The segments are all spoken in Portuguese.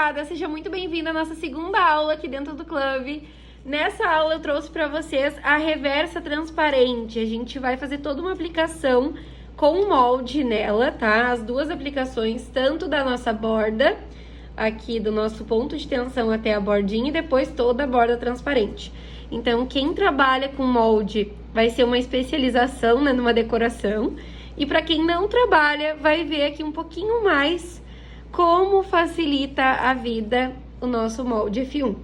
criançada, seja muito bem-vinda à nossa segunda aula aqui dentro do clube. Nessa aula eu trouxe para vocês a reversa transparente. A gente vai fazer toda uma aplicação com o molde nela, tá? As duas aplicações, tanto da nossa borda, aqui do nosso ponto de tensão até a bordinha, e depois toda a borda transparente. Então, quem trabalha com molde vai ser uma especialização, né, numa decoração. E para quem não trabalha, vai ver aqui um pouquinho mais como facilita a vida o nosso molde F1.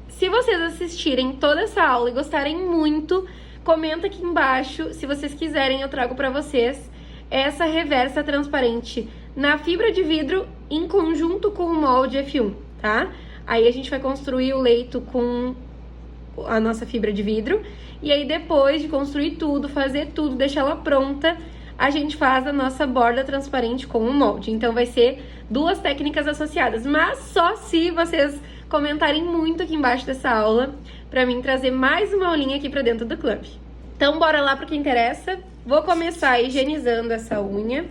Se vocês assistirem toda essa aula e gostarem muito, comenta aqui embaixo. Se vocês quiserem, eu trago para vocês essa reversa transparente na fibra de vidro em conjunto com o molde F1, tá? Aí a gente vai construir o leito com a nossa fibra de vidro. E aí depois de construir tudo, fazer tudo, deixar ela pronta, a gente faz a nossa borda transparente com o molde. Então vai ser duas técnicas associadas, mas só se vocês comentarem muito aqui embaixo dessa aula, pra mim trazer mais uma aulinha aqui pra dentro do clube. Então bora lá pro que interessa. Vou começar higienizando essa unha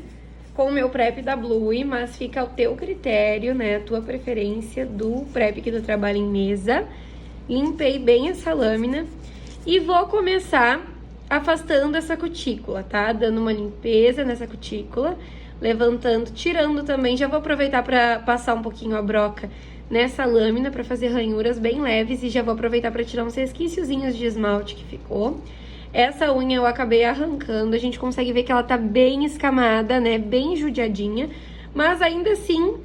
com o meu prep da Blue, mas fica ao teu critério, né, a tua preferência do prep que tu trabalha em mesa. Limpei bem essa lâmina e vou começar afastando essa cutícula, tá? Dando uma limpeza nessa cutícula, levantando, tirando também. Já vou aproveitar para passar um pouquinho a broca nessa lâmina para fazer ranhuras bem leves, e já vou aproveitar para tirar uns resquíciozinhos de esmalte que ficou. Essa unha eu acabei arrancando, a gente consegue ver que ela tá bem escamada, né? Bem judiadinha, mas ainda assim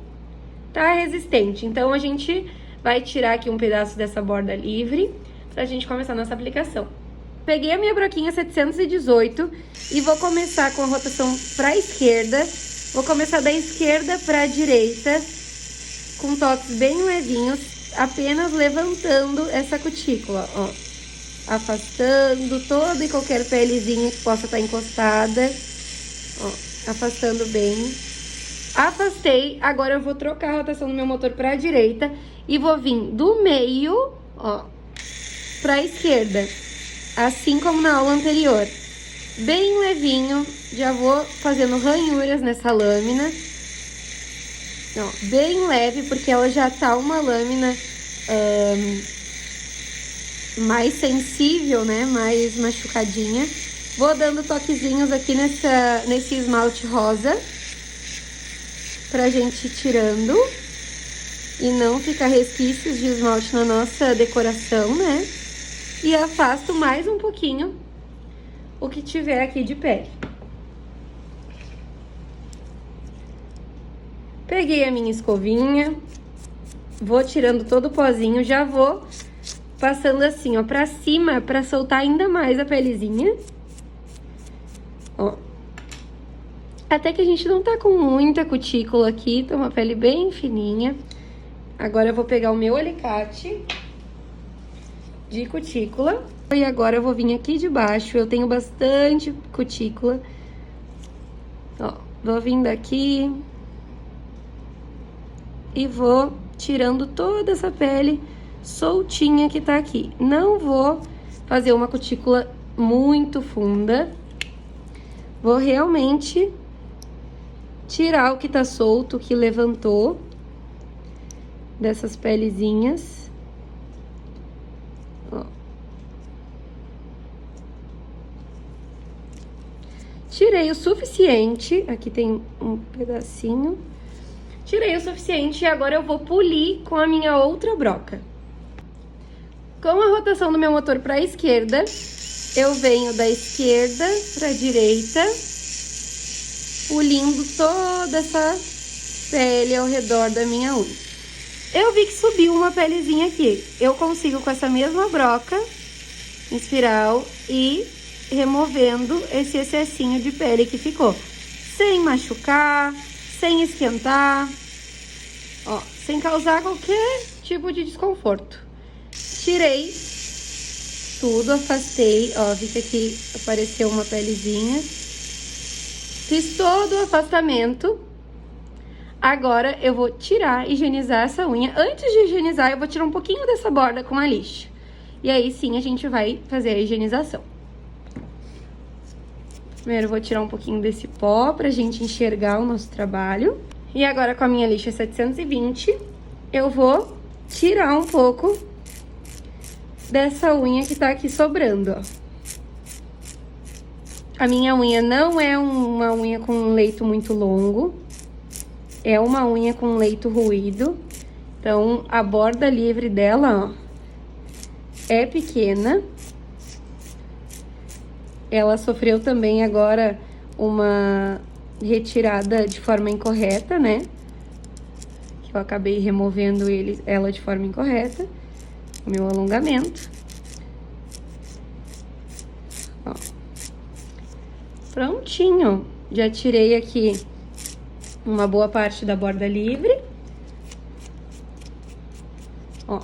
tá resistente. Então a gente vai tirar aqui um pedaço dessa borda livre pra gente começar a nossa aplicação. Peguei a minha broquinha 718 e vou começar com a rotação pra esquerda. Vou começar da esquerda pra direita, com toques bem levinhos, apenas levantando essa cutícula, ó. Afastando toda e qualquer pelezinha que possa estar encostada, ó, afastando bem. Afastei, agora eu vou trocar a rotação do meu motor pra direita e vou vir do meio, ó, pra esquerda. Assim como na aula anterior, bem levinho, já vou fazendo ranhuras nessa lâmina, ó, bem leve, porque ela já tá uma lâmina mais sensível, né, mais machucadinha. Vou dando toquezinhos aqui nesse esmalte rosa, pra gente ir tirando e não ficar resquícios de esmalte na nossa decoração, né? E afasto mais um pouquinho o que tiver aqui de pele. Peguei a minha escovinha, vou tirando todo o pozinho, já vou passando assim, ó, pra cima, pra soltar ainda mais a pelezinha. Ó. Até que a gente não tá com muita cutícula aqui, tá uma pele bem fininha. Agora eu vou pegar o meu alicate de cutícula. E agora eu vou vir aqui de baixo, eu tenho bastante cutícula. Ó, vou vir daqui e vou tirando toda essa pele soltinha que tá aqui. Não vou fazer uma cutícula muito funda. Vou realmente tirar o que tá solto, o que levantou dessas pelezinhas. Ó. Tirei o suficiente, aqui tem um pedacinho. Tirei o suficiente e agora eu vou polir com a minha outra broca. Com a rotação do meu motor para a esquerda, eu venho da esquerda para a direita, polindo toda essa pele ao redor da minha unha. Eu vi que subiu uma pelezinha aqui. Eu consigo com essa mesma broca, em espiral, e removendo esse excessinho de pele que ficou, sem machucar, sem esquentar, ó, sem causar qualquer tipo de desconforto. Tirei tudo, afastei, ó, vi que aqui apareceu uma pelezinha. Fiz todo o afastamento. Agora eu vou tirar, higienizar essa unha. Antes de higienizar, eu vou tirar um pouquinho dessa borda com a lixa. E aí sim a gente vai fazer a higienização. Primeiro eu vou tirar um pouquinho desse pó pra gente enxergar o nosso trabalho. E agora com a minha lixa 720, eu vou tirar um pouco dessa unha que tá aqui sobrando, ó. A minha unha não é uma unha com um leito muito longo, é uma unha com leito ruído. Então, a borda livre dela, ó, é pequena. Ela sofreu também agora uma retirada de forma incorreta, né? Que eu acabei removendo ela de forma incorreta. O meu alongamento. Ó. Prontinho. Já tirei aqui uma boa parte da borda livre. Ó.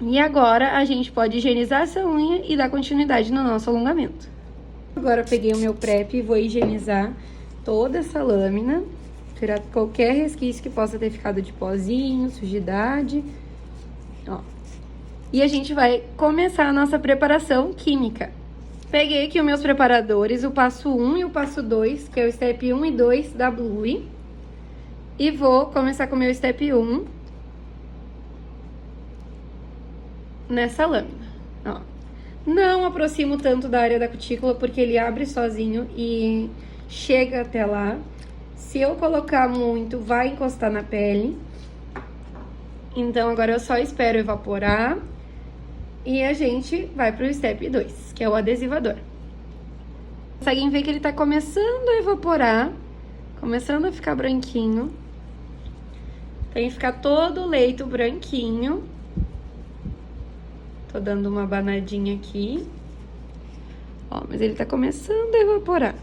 E agora a gente pode higienizar essa unha e dar continuidade no nosso alongamento. Agora eu peguei o meu prep e vou higienizar toda essa lâmina, tirar qualquer resquício que possa ter ficado de pozinho, sujidade, ó. E a gente vai começar a nossa preparação química. Peguei aqui os meus preparadores, o passo 1 e o passo 2, que é o step 1 e 2 da Blue. E vou começar com o meu step 1 nessa lâmina, ó. Não aproximo tanto da área da cutícula, porque ele abre sozinho e chega até lá. Se eu colocar muito, vai encostar na pele. Então, agora eu só espero evaporar. E a gente vai pro step 2, que é o adesivador. Conseguem ver que ele tá começando a evaporar, começando a ficar branquinho. Tem que ficar todo o leito branquinho. Tô dando uma abanadinha aqui. Ó, mas ele tá começando a evaporar.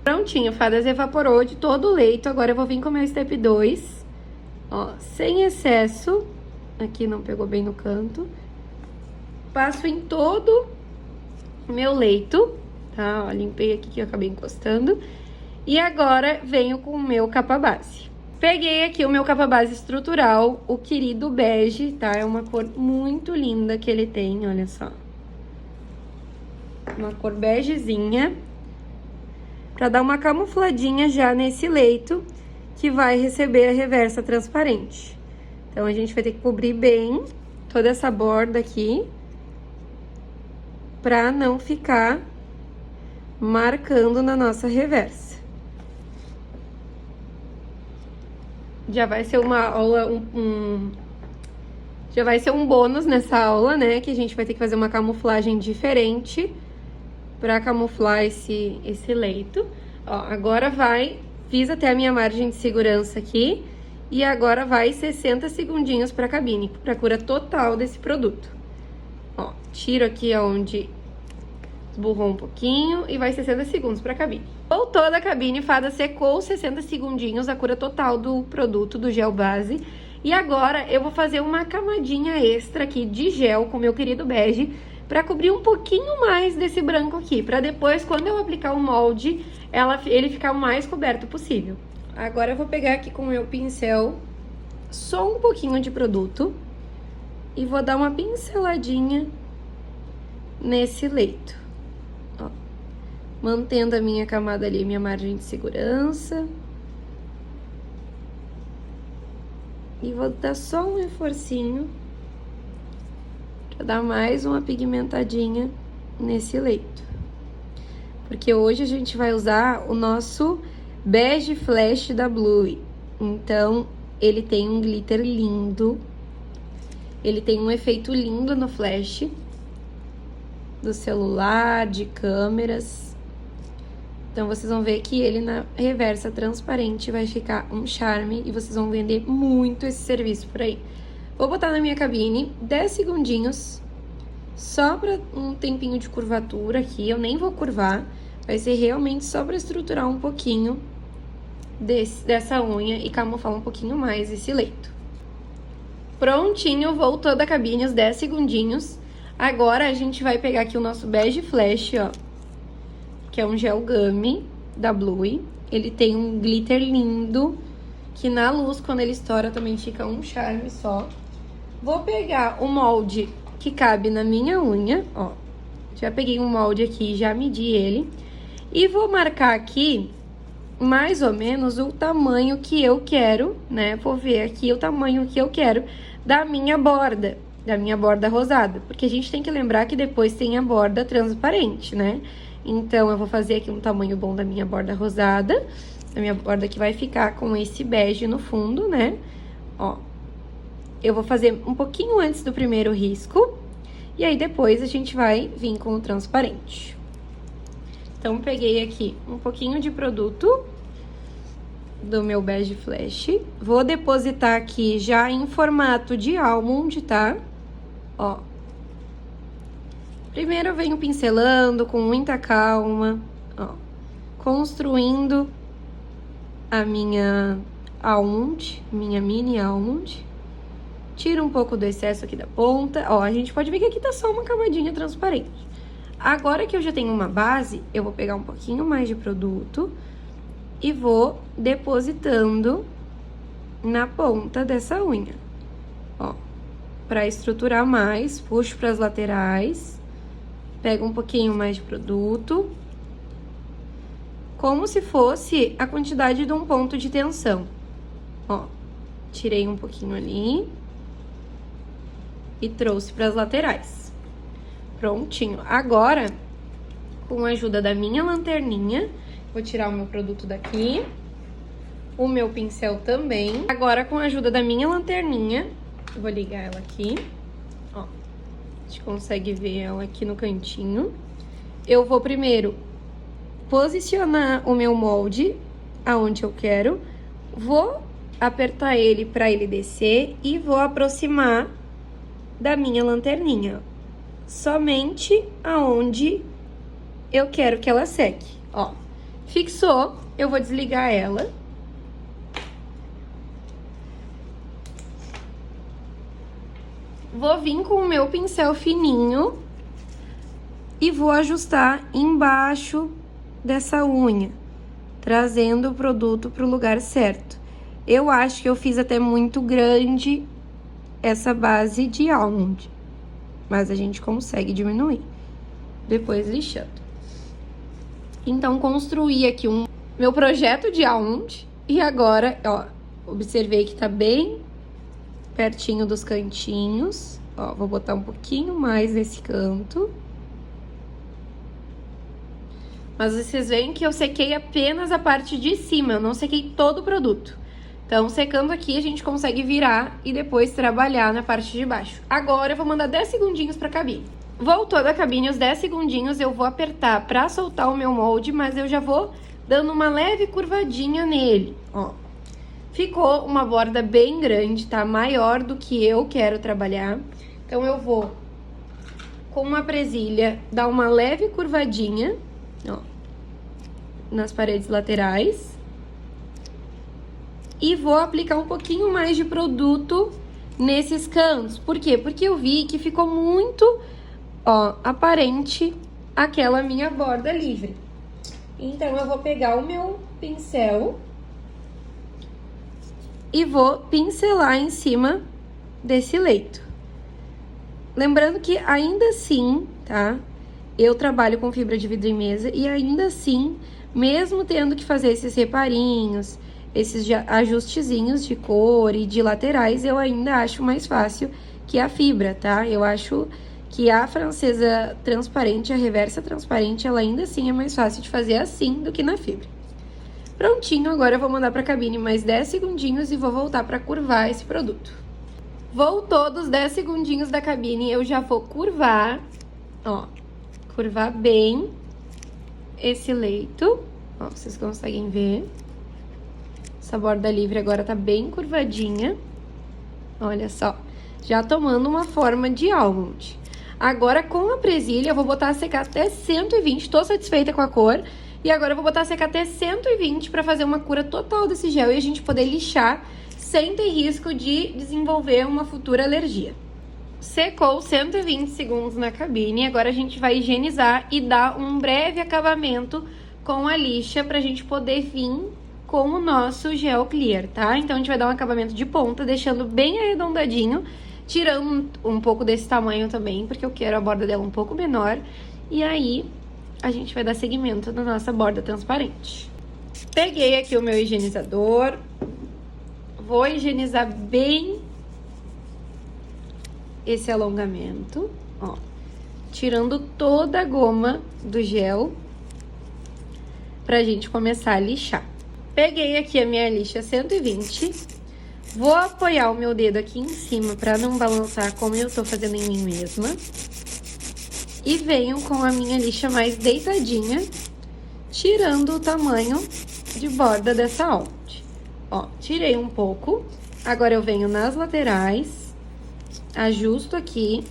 Prontinho, fadas, evaporou de todo o leito. Agora eu vou vir com o meu step 2. Ó, sem excesso. Aqui não pegou bem no canto. Passo em todo o meu leito, tá? Ó, limpei aqui que eu acabei encostando. E agora venho com o meu capa base. Peguei aqui o meu capa base estrutural, o querido bege, tá? É uma cor muito linda que ele tem, olha só. Uma cor begezinha. Pra dar uma camufladinha já nesse leito, que vai receber a reversa transparente. Então, a gente vai ter que cobrir bem toda essa borda aqui, pra não ficar marcando na nossa reversa. Já vai ser uma aula, já vai ser um bônus nessa aula, né? Que a gente vai ter que fazer uma camuflagem diferente pra camuflar esse leito. Ó, agora fiz até a minha margem de segurança aqui. E agora vai 60 segundinhos pra cabine, pra cura total desse produto. Ó, tiro aqui onde esburrou um pouquinho e vai 60 segundos pra cabine. Voltou da cabine, fada secou 60 segundinhos, a cura total do produto, do gel base. E agora eu vou fazer uma camadinha extra aqui de gel com o meu querido bege, pra cobrir um pouquinho mais desse branco aqui, pra depois, quando eu aplicar o molde, ele ficar o mais coberto possível. Agora eu vou pegar aqui com o meu pincel só um pouquinho de produto e vou dar uma pinceladinha nesse leito, ó, mantendo a minha camada ali, minha margem de segurança. E vou dar só um reforcinho pra dar mais uma pigmentadinha nesse leito. Porque hoje a gente vai usar o nosso bege flash da Blue. Então, ele tem um glitter lindo. Ele tem um efeito lindo no flash do celular, de câmeras. Então, vocês vão ver que ele na reversa transparente vai ficar um charme e vocês vão vender muito esse serviço por aí. Vou botar na minha cabine 10 segundinhos, só para um tempinho de curvatura aqui. Eu nem vou curvar, vai ser realmente só para estruturar um pouquinho dessa unha e camuflar um pouquinho mais esse leito. Prontinho, voltou da cabine os 10 segundinhos. Agora a gente vai pegar aqui o nosso bege flash, ó, que é um gel gummy da Blue. Ele tem um glitter lindo, que na luz, quando ele estoura, também fica um charme só. Vou pegar o molde que cabe na minha unha, ó. Já peguei um molde aqui, já medi ele. E vou marcar aqui mais ou menos o tamanho que eu quero, né? Vou ver aqui o tamanho que eu quero da minha borda rosada. Porque a gente tem que lembrar que depois tem a borda transparente, né? Então, eu vou fazer aqui um tamanho bom da minha borda rosada. A minha borda que vai ficar com esse bege no fundo, né? Ó. Eu vou fazer um pouquinho antes do primeiro risco. E aí, depois, a gente vai vir com o transparente. Então, peguei aqui um pouquinho de produto do meu bege flash. Vou depositar aqui já em formato de almond, tá? Ó. Primeiro eu venho pincelando com muita calma, ó. Construindo a minha almond, minha mini almond. Tiro um pouco do excesso aqui da ponta. Ó, a gente pode ver que aqui tá só uma camadinha transparente. Agora que eu já tenho uma base, eu vou pegar um pouquinho mais de produto e vou depositando na ponta dessa unha. Ó, pra estruturar mais, puxo pras laterais, pego um pouquinho mais de produto, como se fosse a quantidade de um ponto de tensão. Ó, tirei um pouquinho ali e trouxe pras laterais. Prontinho. Agora, com a ajuda da minha lanterninha, vou tirar o meu produto daqui, o meu pincel também. Agora, com a ajuda da minha lanterninha, eu vou ligar ela aqui, ó. A gente consegue ver ela aqui no cantinho. Eu vou primeiro posicionar o meu molde aonde eu quero, vou apertar ele para ele descer e vou aproximar da minha lanterninha, somente aonde eu quero que ela seque, ó. Fixou, eu vou desligar ela. Vou vir com o meu pincel fininho e vou ajustar embaixo dessa unha, trazendo o produto para o lugar certo. Eu acho que eu fiz até muito grande essa base de almond, mas a gente consegue diminuir depois lixando. Então, construí aqui meu projeto de almond e agora, ó, observei que tá bem pertinho dos cantinhos. Ó, vou botar um pouquinho mais nesse canto. Mas vocês veem que eu sequei apenas a parte de cima, eu não sequei todo o produto. Então, secando aqui, a gente consegue virar e depois trabalhar na parte de baixo. Agora, eu vou mandar 10 segundinhos pra cabine. Voltou da cabine os 10 segundinhos, eu vou apertar pra soltar o meu molde, mas eu já vou dando uma leve curvadinha nele, ó. Ficou uma borda bem grande, tá? Maior do que eu quero trabalhar. Então, eu vou, com uma presilha, dar uma leve curvadinha, ó, nas paredes laterais. E vou aplicar um pouquinho mais de produto nesses cantos. Por quê? Porque eu vi que ficou muito, ó, aparente aquela minha borda livre. Então, eu vou pegar o meu pincel e vou pincelar em cima desse leito. Lembrando que ainda assim, tá? Eu trabalho com fibra de vidro em mesa e ainda assim, mesmo tendo que fazer esses reparinhos, esses ajustezinhos de cor e de laterais, eu ainda acho mais fácil que a fibra, tá? Eu acho que a francesa transparente, a reversa transparente, ela ainda assim é mais fácil de fazer assim do que na fibra. Prontinho, agora eu vou mandar pra cabine mais 10 segundinhos e vou voltar pra curvar esse produto. Voltou dos 10 segundinhos da cabine, eu já vou curvar, ó, curvar bem esse leito, ó, vocês conseguem ver. Essa borda livre agora tá bem curvadinha. Olha só, já tomando uma forma de almond. Agora, com a presilha, eu vou botar a secar até 120. Tô satisfeita com a cor. E agora eu vou botar a secar até 120 pra fazer uma cura total desse gel e a gente poder lixar sem ter risco de desenvolver uma futura alergia. Secou 120 segundos na cabine. Agora a gente vai higienizar e dar um breve acabamento com a lixa pra gente poder vir com o nosso gel clear, tá? Então, a gente vai dar um acabamento de ponta, deixando bem arredondadinho, tirando um pouco desse tamanho também, porque eu quero a borda dela um pouco menor. E aí, a gente vai dar seguimento na nossa borda transparente. Peguei aqui o meu higienizador. Vou higienizar bem esse alongamento, ó. Tirando toda a goma do gel pra gente começar a lixar. Peguei aqui a minha lixa 120. Vou apoiar o meu dedo aqui em cima pra não balançar como eu tô fazendo em mim mesma. E venho com a minha lixa mais deitadinha, tirando o tamanho de borda dessa almond. Ó, tirei um pouco. Agora eu venho nas laterais, ajusto aqui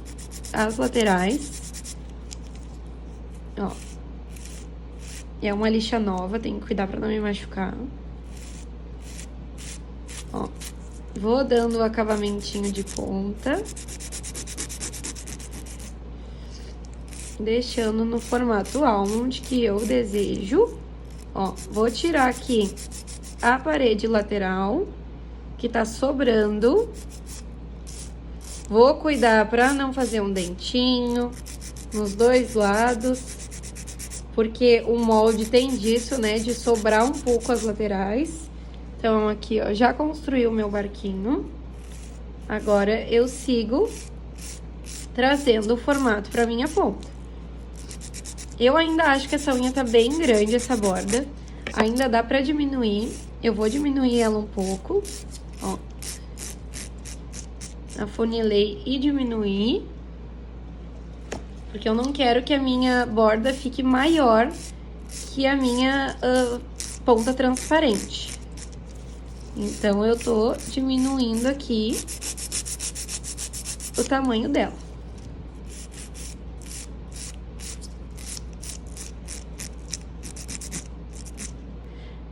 as laterais. Ó. É uma lixa nova, tem que cuidar pra não me machucar. Ó. Vou dando o acabamentinho de ponta. Deixando no formato almond que eu desejo. Ó, vou tirar aqui a parede lateral, que tá sobrando. Vou cuidar pra não fazer um dentinho nos dois lados. Porque o molde tem disso, né, de sobrar um pouco as laterais. Então, aqui, ó, já construí o meu barquinho. Agora, eu sigo trazendo o formato pra minha ponta. Eu ainda acho que essa unha tá bem grande, essa borda. Ainda dá pra diminuir. Eu vou diminuir ela um pouco, ó. Afunilei e diminuí. Porque eu não quero que a minha borda fique maior que a minha ponta transparente. Então, eu tô diminuindo aqui o tamanho dela.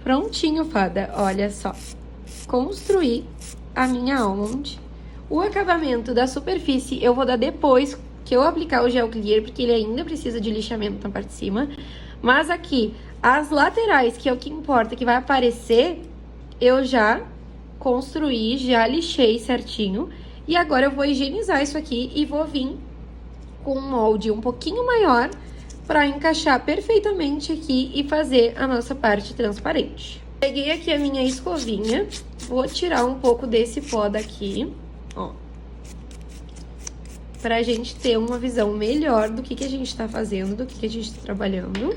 Prontinho, fada. Olha só. Construí a minha almond. O acabamento da superfície eu vou dar depois que eu aplicar o gel clear, porque ele ainda precisa de lixamento na parte de cima. Mas aqui, as laterais, que é o que importa, que vai aparecer, eu já construí, já lixei certinho. E agora eu vou higienizar isso aqui e vou vir com um molde um pouquinho maior para encaixar perfeitamente aqui e fazer a nossa parte transparente. Peguei aqui a minha escovinha, vou tirar um pouco desse pó daqui, ó. Pra gente ter uma visão melhor do que a gente tá fazendo, do que a gente tá trabalhando.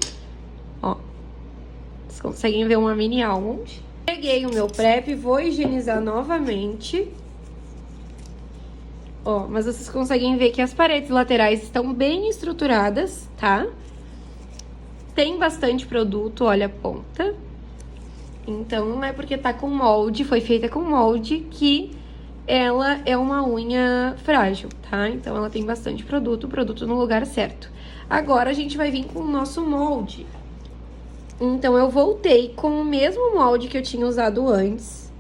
Ó, vocês conseguem ver uma mini almond. Peguei o meu prep, vou higienizar novamente. Ó, mas vocês conseguem ver que as paredes laterais estão bem estruturadas, tá? Tem bastante produto, olha a ponta. Então, não é porque tá com molde, foi feita com molde, que ela é uma unha frágil, tá? Então, ela tem bastante produto, produto no lugar certo. Agora, a gente vai vir com o nosso molde. Então, eu voltei com o mesmo molde que eu tinha usado antes.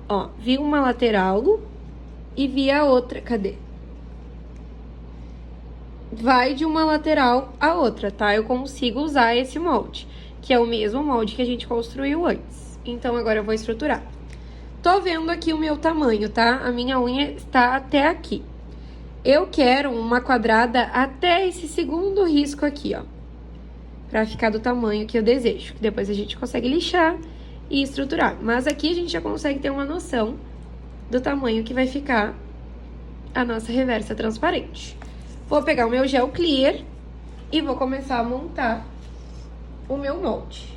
Ó, vi uma lateral e vi a outra. Cadê? Vai de uma lateral a outra, tá? Eu consigo usar esse molde, que é o mesmo molde que a gente construiu antes. Então, agora eu vou estruturar. Tô vendo aqui o meu tamanho, tá? A minha unha está até aqui. Eu quero uma quadrada até esse segundo risco aqui, ó. Pra ficar do tamanho que eu desejo. Depois a gente consegue lixar e estruturar. Mas aqui a gente já consegue ter uma noção do tamanho que vai ficar a nossa reversa transparente. Vou pegar o meu gel clear e vou começar a montar o meu molde.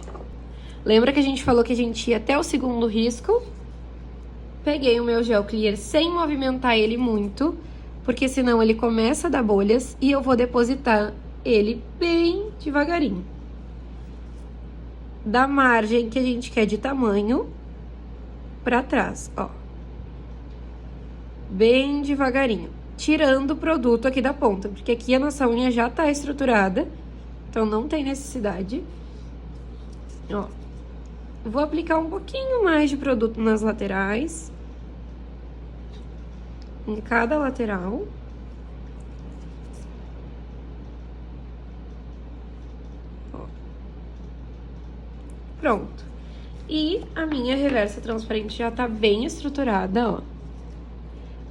Lembra que a gente falou que a gente ia até o segundo risco? Peguei o meu gel clear sem movimentar ele muito, porque senão ele começa a dar bolhas e eu vou depositar ele bem devagarinho. Da margem que a gente quer de tamanho pra trás, ó. Bem devagarinho. Tirando o produto aqui da ponta, porque aqui a nossa unha já tá estruturada, então não tem necessidade. Ó. Vou aplicar um pouquinho mais de produto nas laterais. Em cada lateral. Ó. Pronto. E a minha reversa transparente já tá bem estruturada, ó.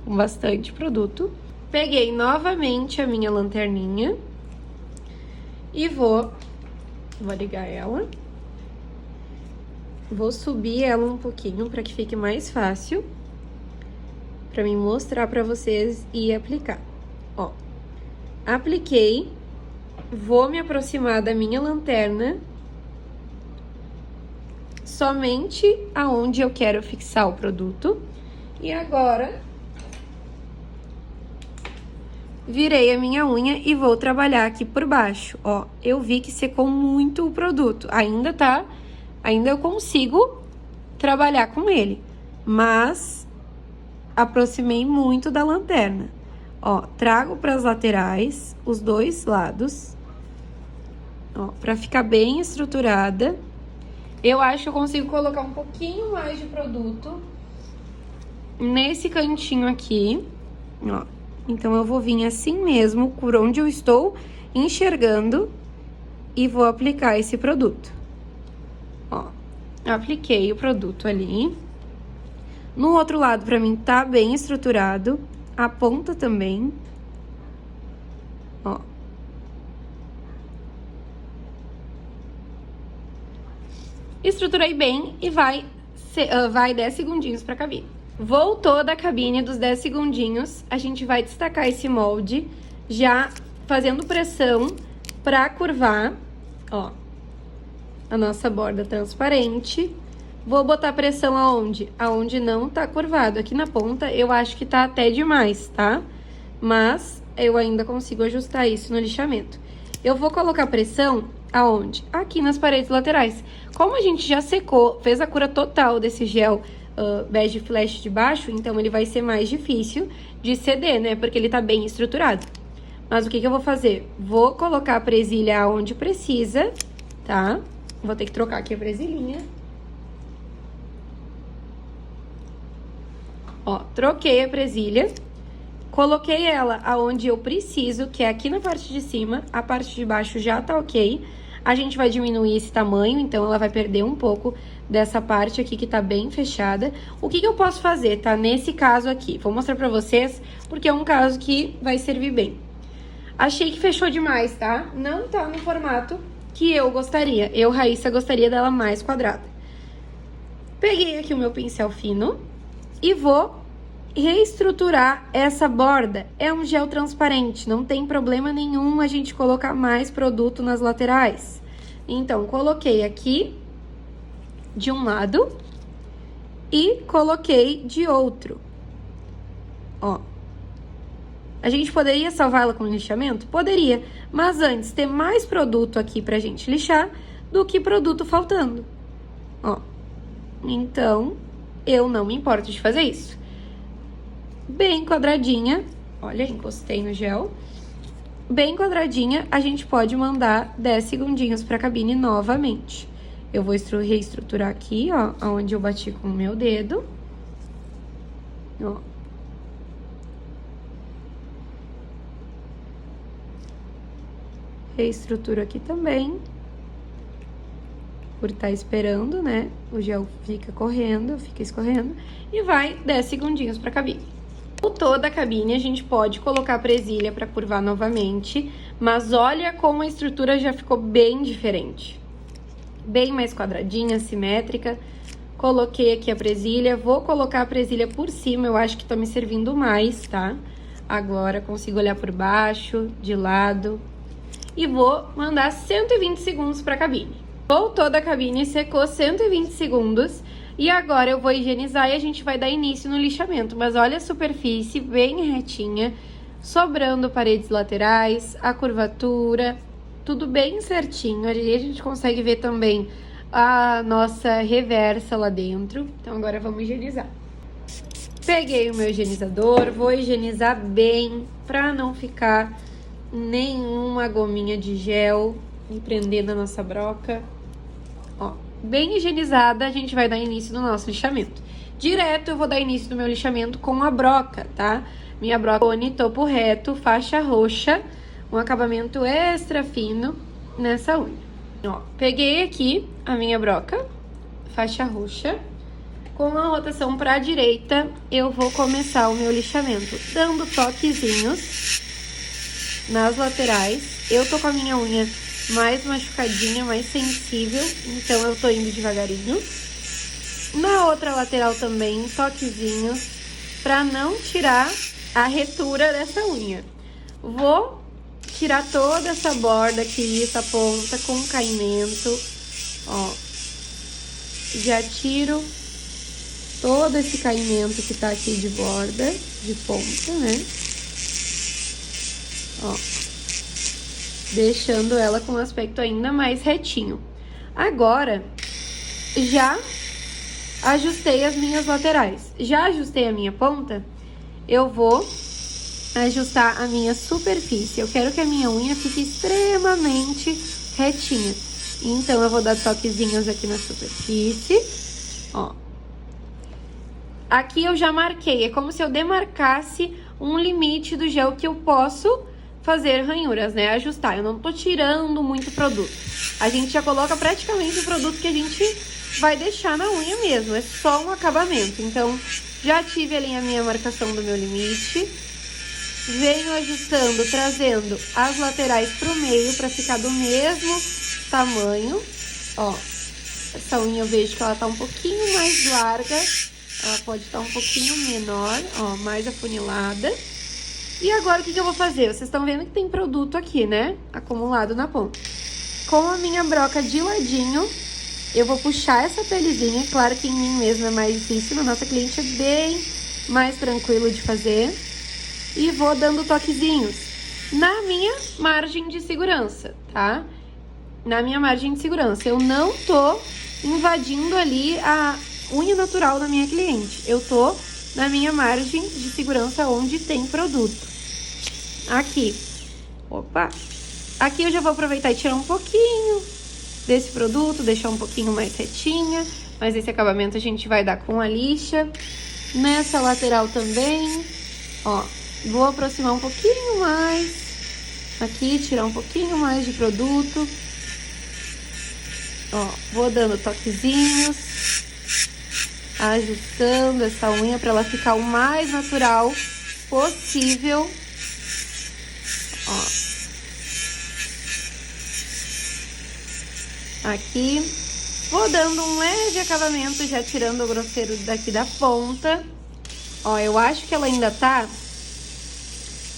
Com bastante produto. Peguei novamente a minha lanterninha. E vou ligar ela. Vou subir ela um pouquinho para que fique mais fácil para mim mostrar para vocês e aplicar. Ó, apliquei, vou me aproximar da minha lanterna somente aonde eu quero fixar o produto. E agora, virei a minha unha e vou trabalhar aqui por baixo. Ó, eu vi que secou muito o produto. Ainda eu consigo trabalhar com ele, mas aproximei muito da lanterna. Ó, trago para as laterais, os dois lados, ó, para ficar bem estruturada. Eu acho que eu consigo colocar um pouquinho mais de produto nesse cantinho aqui, ó. Então, eu vou vir assim mesmo, por onde eu estou enxergando, e vou aplicar esse produto. Ó, apliquei o produto ali. No outro lado, pra mim, tá bem estruturado. A ponta também. Ó. Estruturei bem e vai 10 segundinhos pra cabine. Voltou da cabine dos 10 segundinhos, a gente vai destacar esse molde, já fazendo pressão pra curvar, ó, a nossa borda transparente. Vou botar pressão aonde? Aonde não tá curvado. Aqui na ponta eu acho que tá até demais, tá? Mas eu ainda consigo ajustar isso no lixamento. Eu vou colocar pressão aonde? Aqui nas paredes laterais. Como a gente já secou, fez a cura total desse gel bege flash de baixo, então ele vai ser mais difícil de ceder, né? Porque ele tá bem estruturado. Mas o que eu vou fazer? Vou colocar a presilha onde precisa, tá? Vou ter que trocar aqui a presilhinha. Ó, troquei a presilha. Coloquei ela aonde eu preciso, que é aqui na parte de cima. A parte de baixo já tá ok. A gente vai diminuir esse tamanho, então ela vai perder um pouco dessa parte aqui que tá bem fechada. O que eu posso fazer, tá? Nesse caso aqui, vou mostrar pra vocês, porque é um caso que vai servir bem. Achei que fechou demais, tá? Não tá no formato que eu gostaria. Eu, Raíssa, gostaria dela mais quadrada. Peguei aqui o meu pincel fino e vou reestruturar essa borda. É um gel transparente, não tem problema nenhum a gente colocar mais produto nas laterais. Então, coloquei aqui de um lado e coloquei de outro. Ó. A gente poderia salvar ela com lixamento? Poderia, mas antes ter mais produto aqui pra gente lixar do que produto faltando. Ó. Então, eu não me importo de fazer isso. Bem quadradinha, olha, encostei no gel. Bem quadradinha, a gente pode mandar 10 segundinhos pra cabine novamente. Eu vou reestruturar aqui, ó, onde eu bati com o meu dedo. Ó. Reestruturo aqui também. Por estar esperando, né? O gel fica correndo, fica escorrendo. E vai 10 segundinhos pra cabine. Voltou da cabine, a gente pode colocar a presilha pra curvar novamente. Mas olha como a estrutura já ficou bem diferente. Bem mais quadradinha, simétrica. Coloquei aqui a presilha. Vou colocar a presilha por cima, eu acho que tá me servindo mais, tá? Agora consigo olhar por baixo, de lado. E vou mandar 120 segundos pra cabine. Voltou da cabine, secou 120 segundos. E agora eu vou higienizar e a gente vai dar início no lixamento. Mas olha a superfície bem retinha, sobrando paredes laterais, a curvatura, tudo bem certinho. Ali a gente consegue ver também a nossa reversa lá dentro. Então agora vamos higienizar. Peguei o meu higienizador, vou higienizar bem pra não ficar nenhuma gominha de gel me prender na nossa broca. Ó, bem higienizada, a gente vai dar início no nosso lixamento. Direto eu vou dar início do meu lixamento com a broca, tá? Minha broca Oni topo reto, faixa roxa, um acabamento extra fino nessa unha. Ó, peguei aqui a minha broca, faixa roxa. Com a rotação para a direita, eu vou começar o meu lixamento, dando toquezinhos nas laterais. Eu tô com a minha unha mais machucadinha, mais sensível, então eu tô indo devagarinho. Na outra lateral também, toquezinhos, pra não tirar a retura dessa unha. Vou tirar toda essa borda aqui, essa ponta com caimento, ó. Já tiro todo esse caimento que tá aqui de borda, de ponta, né? Ó. Deixando ela com um aspecto ainda mais retinho. Agora, já ajustei as minhas laterais. Já ajustei a minha ponta, eu vou ajustar a minha superfície. Eu quero que a minha unha fique extremamente retinha. Então, eu vou dar toquezinhos aqui na superfície, ó. Aqui eu já marquei, é como se eu demarcasse um limite do gel que eu posso fazer ranhuras, né? Ajustar, eu não tô tirando muito produto. A gente já coloca praticamente o produto que a gente vai deixar na unha mesmo, é só um acabamento. Então, já tive ali a minha marcação do meu limite. Venho ajustando, trazendo as laterais pro meio pra ficar do mesmo tamanho. Ó, essa unha eu vejo que ela tá um pouquinho mais larga. Ela pode estar um pouquinho menor, ó, mais afunilada. E agora o que eu vou fazer? Vocês estão vendo que tem produto aqui, né? Acumulado na ponta. Com a minha broca de ladinho, eu vou puxar essa pelezinha. Claro que em mim mesmo é mais difícil, na nossa cliente é bem mais tranquilo de fazer. E vou dando toquezinhos na minha margem de segurança, tá? Na minha margem de segurança. Eu não tô invadindo ali a unha natural da minha cliente. Eu tô na minha margem de segurança onde tem produto. Aqui. Opa! Aqui eu já vou aproveitar e tirar um pouquinho desse produto, deixar um pouquinho mais retinha. Mas esse acabamento a gente vai dar com a lixa. Nessa lateral também, ó. Vou aproximar um pouquinho mais. Aqui, tirar um pouquinho mais de produto. Ó, vou dando toquezinhos. Ajustando essa unha para ela ficar o mais natural possível. Ó. Aqui. Vou dando um leve acabamento, já tirando o grosseiro daqui da ponta. Ó, eu acho que ela ainda tá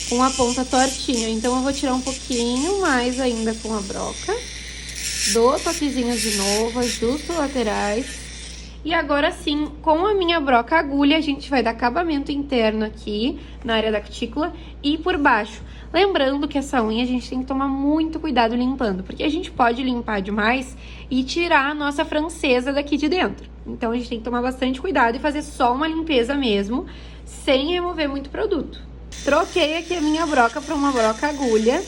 com a ponta tortinha, então eu vou tirar um pouquinho mais ainda com a broca. Dou toquezinhos de novo, ajusto laterais. E agora sim, com a minha broca agulha, a gente vai dar acabamento interno aqui, na área da cutícula e por baixo. Lembrando que essa unha a gente tem que tomar muito cuidado limpando, porque a gente pode limpar demais e tirar a nossa francesa daqui de dentro. Então a gente tem que tomar bastante cuidado e fazer só uma limpeza mesmo, sem remover muito produto. Troquei aqui a minha broca para uma broca agulha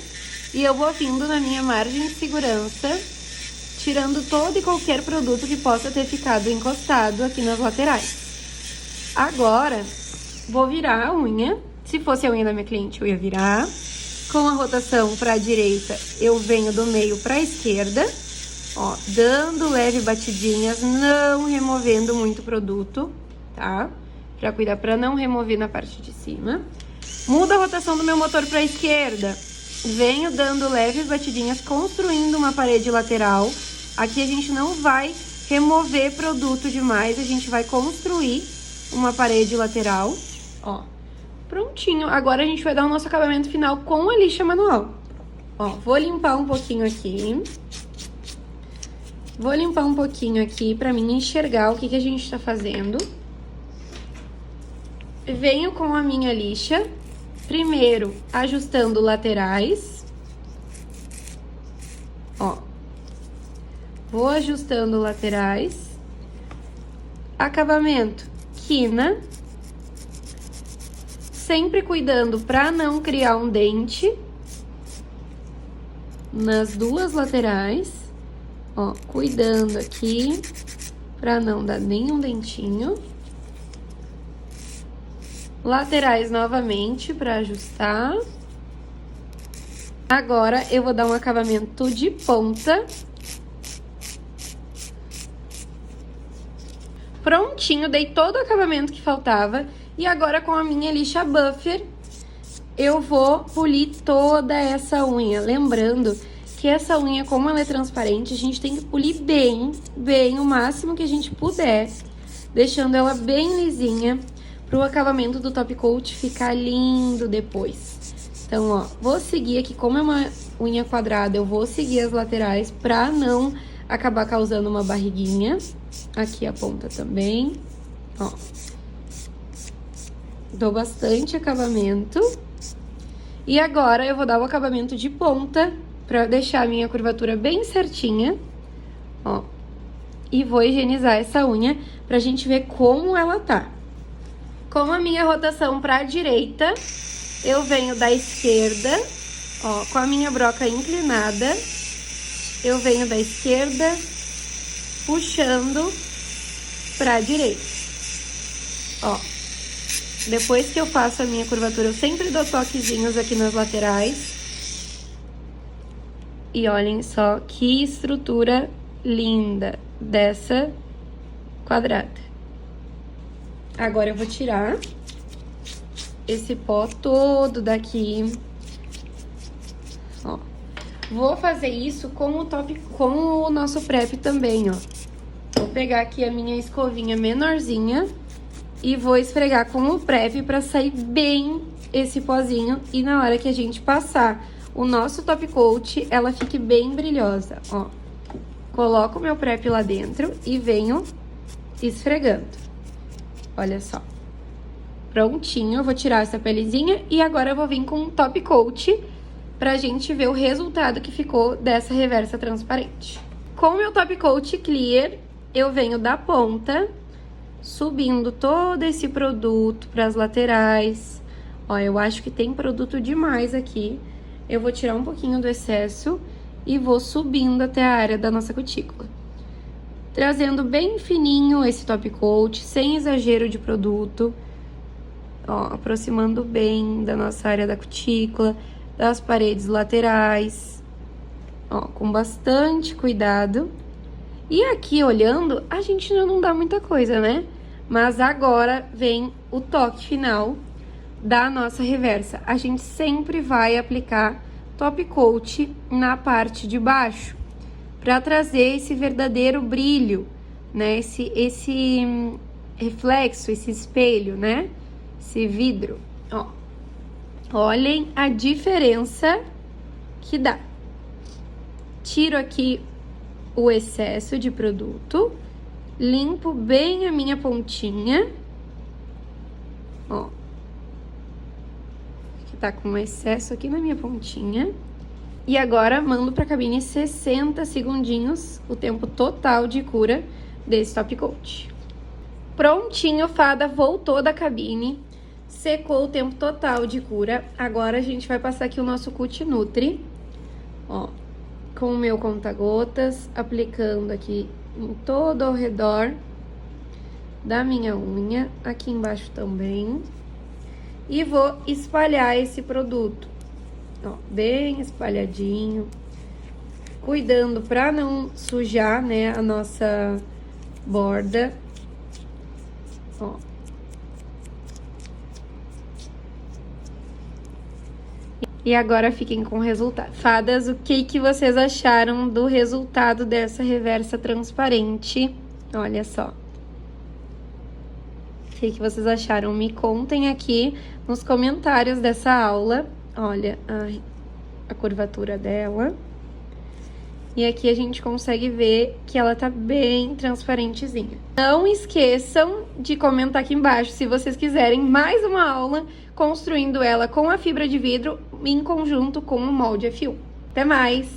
e eu vou vindo na minha margem de segurança, tirando todo e qualquer produto que possa ter ficado encostado aqui nas laterais. Agora, vou virar a unha. Se fosse a unha da minha cliente, eu ia virar. Com a rotação para a direita, eu venho do meio para a esquerda, ó, dando leve batidinhas, não removendo muito produto, tá? Para cuidar para não remover na parte de cima. Mudo a rotação do meu motor para a esquerda. Venho dando leves batidinhas, construindo uma parede lateral. Aqui a gente não vai remover produto demais, a gente vai construir uma parede lateral, ó. Prontinho. Agora a gente vai dar o nosso acabamento final com a lixa manual. Ó, vou limpar um pouquinho aqui. Vou limpar um pouquinho aqui pra mim enxergar o que a gente tá fazendo. Venho com a minha lixa. Primeiro, ajustando laterais. Ó. Vou ajustando laterais. Acabamento, quina. Sempre cuidando para não criar um dente. Nas duas laterais. Ó, cuidando aqui para não dar nenhum dentinho. Laterais novamente para ajustar. Agora eu vou dar um acabamento de ponta. Prontinho, dei todo o acabamento que faltava. E agora com a minha lixa buffer, eu vou polir toda essa unha. Lembrando que essa unha, como ela é transparente, a gente tem que polir bem, o máximo que a gente puder, deixando ela bem lisinha, pro acabamento do top coat ficar lindo depois. Então, ó, vou seguir aqui, como é uma unha quadrada, eu vou seguir as laterais pra não acabar causando uma barriguinha. Aqui a ponta também, ó. Dou bastante acabamento. E agora eu vou dar o acabamento de ponta pra deixar a minha curvatura bem certinha, ó. E vou higienizar essa unha pra gente ver como ela tá. Com a minha rotação pra direita, eu venho da esquerda, ó, com a minha broca inclinada, eu venho da esquerda, puxando pra direita, ó. Depois que eu faço a minha curvatura, eu sempre dou toquezinhos aqui nas laterais. E olhem só que estrutura linda dessa quadrada. Agora eu vou tirar esse pó todo daqui. Ó. Vou fazer isso com o nosso prep também, ó. Vou pegar aqui a minha escovinha menorzinha e vou esfregar com o prep pra sair bem esse pozinho. E na hora que a gente passar o nosso top coat, ela fique bem brilhosa, ó. Coloco o meu prep lá dentro e venho esfregando. Olha só. Prontinho, eu vou tirar essa pelezinha e agora eu vou vir com um top coat pra gente ver o resultado que ficou dessa reversa transparente. Com o meu top coat clear, eu venho da ponta, subindo todo esse produto para as laterais. Ó, eu acho que tem produto demais aqui. Eu vou tirar um pouquinho do excesso e vou subindo até a área da nossa cutícula. Trazendo bem fininho esse top coat, sem exagero de produto. Ó, aproximando bem da nossa área da cutícula, das paredes laterais. Ó, com bastante cuidado. E aqui, olhando, a gente ainda não dá muita coisa, né? Mas agora vem o toque final da nossa reversa. A gente sempre vai aplicar top coat na parte de baixo, para trazer esse verdadeiro brilho, né? Esse reflexo, esse espelho, né? Esse vidro, ó. Olhem a diferença que dá. Tiro aqui o excesso de produto, limpo bem a minha pontinha, ó, que tá com excesso aqui na minha pontinha, e agora mando pra cabine 60 segundinhos, o tempo total de cura desse top coat. Prontinho, fada voltou da cabine, secou o tempo total de cura, agora a gente vai passar aqui o nosso Cut Nutri, ó, com o meu conta-gotas, aplicando aqui em todo ao redor da minha unha, aqui embaixo também. E vou espalhar esse produto, ó, bem espalhadinho, cuidando pra não sujar, né, a nossa borda, ó. E agora fiquem com o resultado. Fadas, o que vocês acharam do resultado dessa reversa transparente? Olha só. O que vocês acharam? Me contem aqui nos comentários dessa aula. Olha a curvatura dela. E aqui a gente consegue ver que ela tá bem transparentezinha. Não esqueçam de comentar aqui embaixo se vocês quiserem mais uma aula construindo ela com a fibra de vidro em conjunto com o molde F1. Até mais!